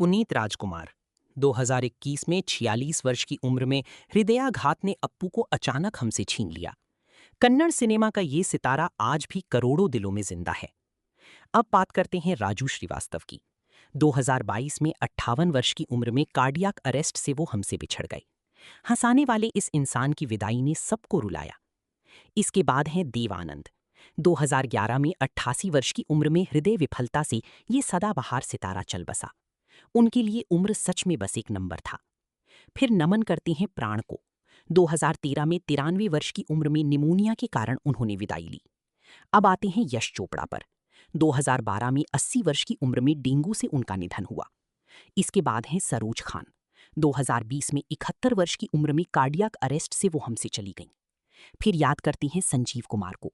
पुनीत राजकुमार 2021 में 46 वर्ष की उम्र में हृदयाघात ने अप्पू को अचानक हमसे छीन लिया। कन्नड़ सिनेमा का ये सितारा आज भी करोड़ों दिलों में जिंदा है। अब बात करते हैं राजू श्रीवास्तव की। 2022 में 58 वर्ष की उम्र में कार्डियक अरेस्ट से वो हमसे बिछड़ गए। हंसाने वाले इस इंसान की विदाई ने सबको रुलाया। इसके बाद हैं देव आनंद। 2011 में 88 वर्ष की उम्र में हृदय विफलता से ये सदाबहार सितारा चल बसा। उनके लिए उम्र सच में बस एक नंबर था। फिर नमन करते हैं प्राण को। 2013 में 93 वर्ष की उम्र में निमोनिया के कारण उन्होंने विदाई ली। अब आते हैं यश चोपड़ा पर। 2012 में 80 वर्ष की उम्र में डेंगू से उनका निधन हुआ। इसके बाद हैं सरोज खान। 2020 में 71 वर्ष की उम्र में कार्डियक अरेस्ट से वो हमसे चली गईं। फिर याद करती हैं संजीव कुमार को।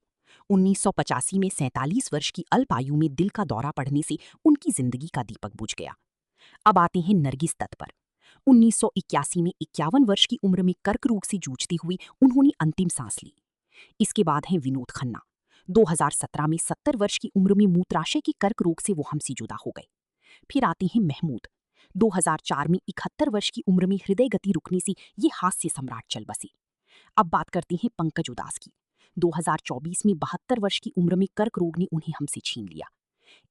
1985 में 47 वर्ष की अल्प आयु में दिल का दौरा पड़ने से उनकी जिंदगी का दीपक बुझ गया। अब आते हैं नरगिस दत्त पर। 1981 में 51 वर्ष की उम्र में कर्क रोग से जूझती हुई उन्होंने अंतिम सांस ली। इसके बाद हैं विनोद खन्ना। 2017 में 70 वर्ष की उम्र में मूत्राशय के कर्क रोग से वो हमसे जुदा हो गए। फिर आते हैं महमूद। 2004 में 71 वर्ष की उम्र में हृदय गति रुकने से ये हास्य सम्राट चल बसे। अब बात करते हैं पंकज उदास की। 2024 में 72 वर्ष की उम्र में कर्क रोग ने उन्हें हमसे छीन लिया।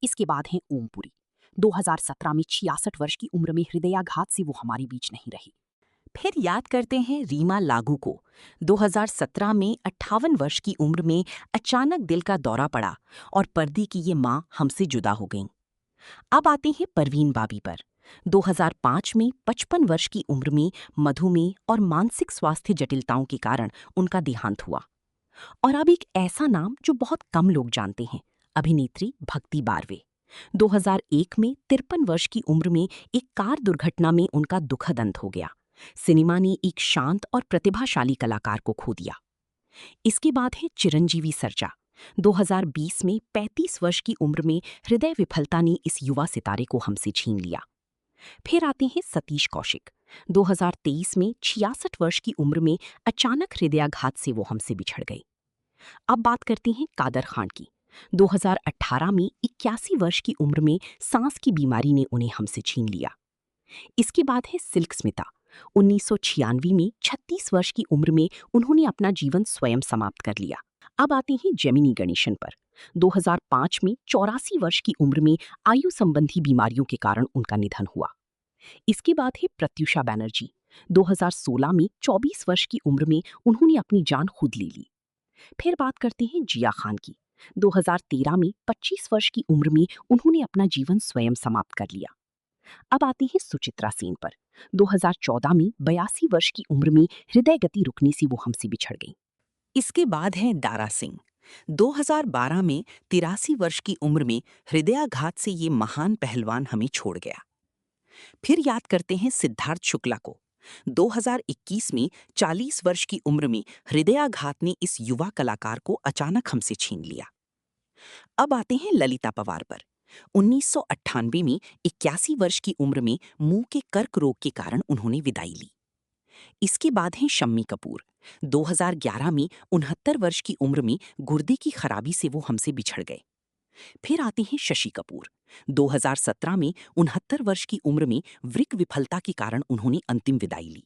इसके बाद हैं ओमपुरी। 2017 में 66 वर्ष की उम्र में हृदयाघात से वो हमारे बीच नहीं रही। फिर याद करते हैं रीमा लागू को। 2017 में 58 वर्ष की उम्र में अचानक दिल का दौरा पड़ा और पर्दे की ये मां हमसे जुदा हो गईं। अब आते हैं परवीन बाबी पर। 2005 में 55 वर्ष की उम्र में मधुमेह और मानसिक स्वास्थ्य जटिलताओं के कारण उनका देहांत हुआ। और अब एक ऐसा नाम जो बहुत कम लोग जानते हैं, अभिनेत्री भक्ति बारवे। 2001 में 53 वर्ष की उम्र में एक कार दुर्घटना में उनका दुखद अंत हो गया। सिनेमा ने एक शांत और प्रतिभाशाली कलाकार को खो दिया। इसके बाद है चिरंजीवी सर्जा। 2020 में 35 वर्ष की उम्र में हृदय विफलता ने इस युवा सितारे को हमसे छीन लिया। फिर आते हैं सतीश कौशिक। 2023 में 66 वर्ष की उम्र में अचानक हृदयाघात से वो हमसे बिछड़ गए। अब बात करते हैं कादर खान की। 2018 में 81 वर्ष की उम्र में सांस की बीमारी ने उन्हें हमसे छीन लिया। इसके बाद है सिल्क स्मिता। 1996 में 36 वर्ष की उम्र में उन्होंने अपना जीवन स्वयं समाप्त कर लिया। अब आते हैं जेमिनी गणेशन पर। 2005 में 84 वर्ष की उम्र में आयु संबंधी बीमारियों के कारण उनका निधन हुआ। इसके बाद है प्रत्युषा बैनर्जी। 2016 में 24 वर्ष की उम्र में उन्होंने अपनी जान खुद ले ली। फिर बात करते हैं जिया खान की। 2013 में 25 वर्ष की उम्र में उन्होंने अपना जीवन स्वयं समाप्त कर लिया। अब आते हैं सुचित्रा सेन पर। 2014 में 82 वर्ष की उम्र में हृदय गति रुकने से वो हमसे बिछड़ गई। इसके बाद है दारा सिंह। 2012 में 83 वर्ष की उम्र में हृदयाघात से ये महान पहलवान हमें छोड़ गया। फिर याद करते हैं सिद्धार्थ शुक्ला को। 2021 में 40 वर्ष की उम्र में हृदयाघात ने इस युवा कलाकार को अचानक हमसे छीन लिया। अब आते हैं ललिता पवार पर। 1998 में 81 वर्ष की उम्र में मुंह के कर्क रोग के कारण उन्होंने विदाई ली। इसके बाद हैं शम्मी कपूर। 2011 में 69 वर्ष की उम्र में गुर्दे की खराबी से वो हमसे बिछड़ गए। फिर आते हैं शशि कपूर। 2017 में 69 वर्ष की उम्र में वृक्क विफलता के कारण उन्होंने अंतिम विदाई ली।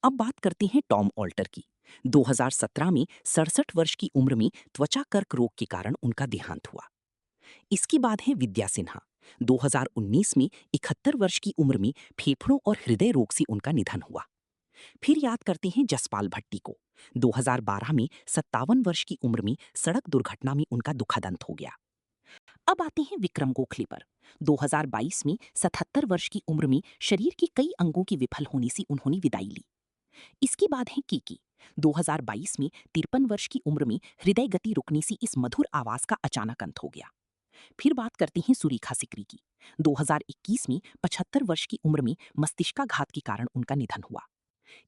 अब बात करते हैं टॉम ऑल्टर की। 2017 में 67 वर्ष की उम्र में त्वचा कर्क रोग के कारण उनका देहांत हुआ। इसके बाद है विद्या सिन्हा। 2019 में 71 वर्ष की उम्र में फेफड़ों और हृदय रोग से उनका निधन हुआ। फिर याद करते हैं जसपाल भट्टी को। 2012 में 57 वर्ष की उम्र में सड़क दुर्घटना में उनका दुखद अंत हो गया। अब आते हैं विक्रम गोखले पर। 2022 में 77 वर्ष की उम्र में शरीर के कई अंगों के विफल होने से उन्होंने विदाई ली। इसके बाद है कीकी। 2022 में 53 वर्ष की उम्र में हृदय गति रुकने से इस मधुर आवाज का अचानक अंत हो गया। फिर बात करते हैं सुरेखा सिकरी की। 2021 में 75 वर्ष की उम्र में मस्तिष्काघात के कारण उनका निधन हुआ।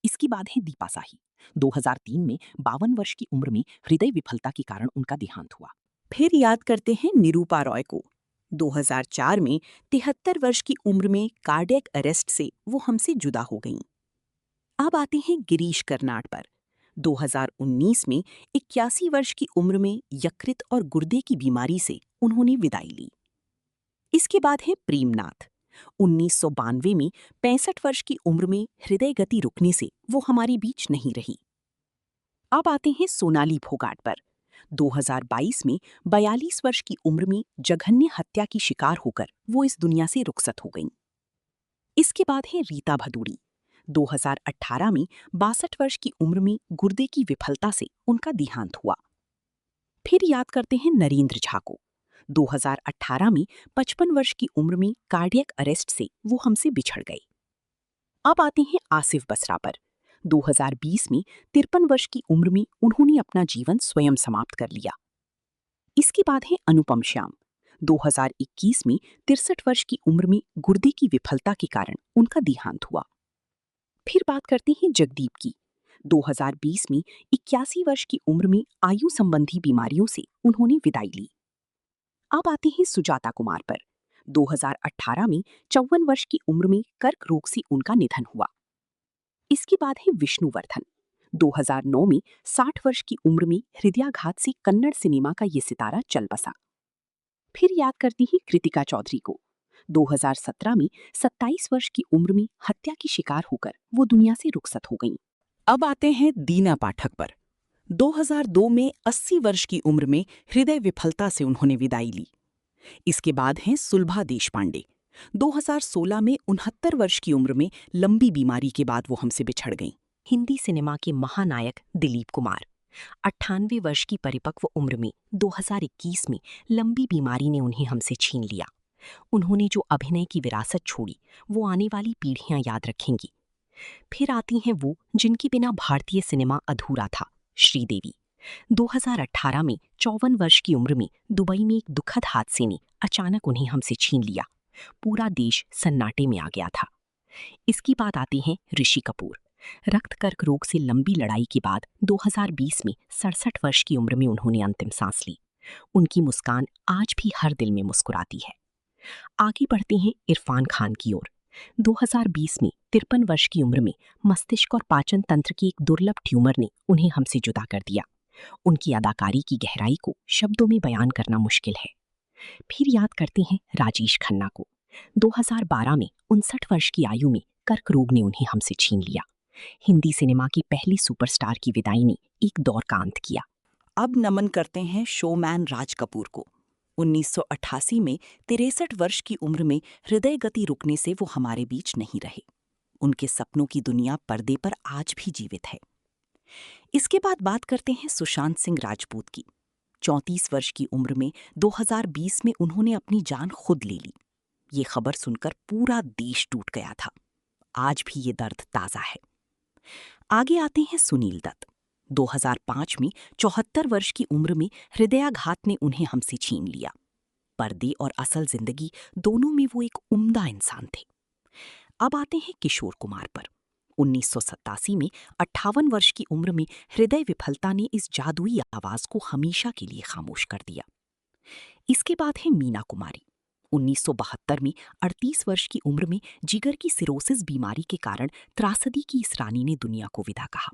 इसके बाद है दीपा साही। 2003 में 52 वर्ष की उम्र में हृदय विफलता के कारण उनका देहांत हुआ। फिर याद करते हैं निरूपा रॉय को। 2004 में 73 वर्ष की उम्र में कार्डियक अरेस्ट से वो हमसे जुदा हो गईं। अब आते हैं गिरीश कर्नाड पर। 2019 में 81 वर्ष की उम्र में यकृत और गुर्दे की बीमारी से उन्होंने विदाई ली। इसके बाद है प्रेमनाथ। 1992 में 65 वर्ष की उम्र में हृदय गति रुकने से वो हमारे बीच नहीं रही। अब आते हैं सोनाली फोगाट पर। 2022 में 42 वर्ष की उम्र में जघन्य हत्या की शिकार होकर वो इस दुनिया से रुखसत हो गईं। इसके बाद है रीता भदूड़ी। 2018 में 62 वर्ष की उम्र में गुर्दे की विफलता से उनका देहांत हुआ। फिर याद करते हैं नरेंद्र झा को। 2018 में 55 वर्ष की उम्र में कार्डियक अरेस्ट से वो हमसे बिछड़ गए। अब आते हैं आसिफ बसरा पर। 2020 में 53 वर्ष की उम्र में उन्होंने अपना जीवन स्वयं समाप्त कर लिया। इसके बाद है अनुपम श्याम। 2021 में 63 वर्ष की उम्र में गुर्दे की विफलता के कारण उनका देहांत हुआ। फिर बात करते हैं जगदीप की। 2020 में 81 वर्ष की उम्र में आयु संबंधी बीमारियों से उन्होंने विदाई ली। अब आते हैं सुजाता कुमार पर। 2018 में 54 वर्ष की उम्र में कर्क रोग से उनका निधन हुआ। इसके बाद है विष्णुवर्धन। 2009 में 60 वर्ष की उम्र में हृदयाघात से कन्नड़ सिनेमा का ये सितारा चल बसा। फिर याद करती हैं कृतिका चौधरी को। 2017 में 27 वर्ष की उम्र में हत्या की शिकार होकर वो दुनिया से रुखसत हो गईं। अब आते हैं दीना पाठक पर। 2002 में 80 वर्ष की उम्र में हृदय विफलता से उन्होंने विदाई ली। इसके बाद हैं सुलभा देशपांडे। 2016 में 69 वर्ष की उम्र में लंबी बीमारी के बाद वो हमसे बिछड़ गईं। हिंदी सिनेमा के महानायक दिलीप कुमार। 98 वर्ष की परिपक्व उम्र में 2021 में लंबी बीमारी ने उन्हें हमसे छीन लिया। उन्होंने जो अभिनय की विरासत छोड़ी वो आने वाली पीढ़ियां याद रखेंगी। फिर आती हैं वो जिनके बिना भारतीय सिनेमा अधूरा था, श्रीदेवी। 2018 में 54 वर्ष की उम्र में दुबई में एक दुखद हादसे ने अचानक उन्हें हमसे छीन लिया। पूरा देश सन्नाटे में आ गया था। इसकी बात आती है ऋषि कपूर। रक्त कर्क रोग से लंबी लड़ाई के बाद 2020 में 67 वर्ष की उम्र में उन्होंने अंतिम सांस ली। उनकी मुस्कान आज भी हर दिल में मुस्कुराती है। आगे बढ़ते हैं इरफान खान की ओर। 2020 में 53 वर्ष की उम्र में मस्तिष्क और पाचन तंत्र की एक दुर्लभ ट्यूमर ने उन्हें हमसे जुदा कर दिया। उनकी अदाकारी की गहराई को शब्दों में बयान करना मुश्किल है। फिर याद करते हैं राजेश खन्ना को। 2012 में 59 वर्ष की आयु में कर्क रोग ने उन्हें हमसे छीन लिया। हिंदी सिनेमा की पहली सुपरस्टार की विदाई ने एक दौर का अंत किया। अब नमन करते हैं शोमैन राज कपूर को। 1988 में 63 वर्ष की उम्र में हृदय गति रुकने से वो हमारे बीच नहीं रहे। उनके सपनों की दुनिया पर्दे पर आज भी जीवित है। इसके बाद बात करते हैं सुशांत सिंह राजपूत की। 34 वर्ष की उम्र में 2020 में उन्होंने अपनी जान खुद ले ली। ये खबर सुनकर पूरा देश टूट गया था। आज भी ये दर्द ताजा है। आगे आते हैं सुनील दत्त। 2005 में 74 वर्ष की उम्र में हृदयाघात ने उन्हें हमसे छीन लिया। पर्दे और असल जिंदगी दोनों में वो एक उम्दा इंसान थे। अब आते हैं किशोर कुमार पर। 1987 में 58 वर्ष की उम्र में हृदय विफलता ने इस जादुई आवाज को हमेशा के लिए खामोश कर दिया। इसके बाद है मीना कुमारी। 1972 में 38 वर्ष की उम्र में जिगर की सिरोसिस बीमारी के कारण त्रासदी की इस रानी ने दुनिया को विदा कहा।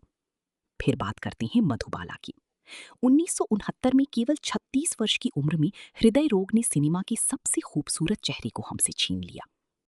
फिर बात करते हैं मधुबाला की। 1969 में केवल 36 वर्ष की उम्र में हृदय रोग ने सिनेमा के सबसे खूबसूरत चेहरे को हमसे छीन लिया।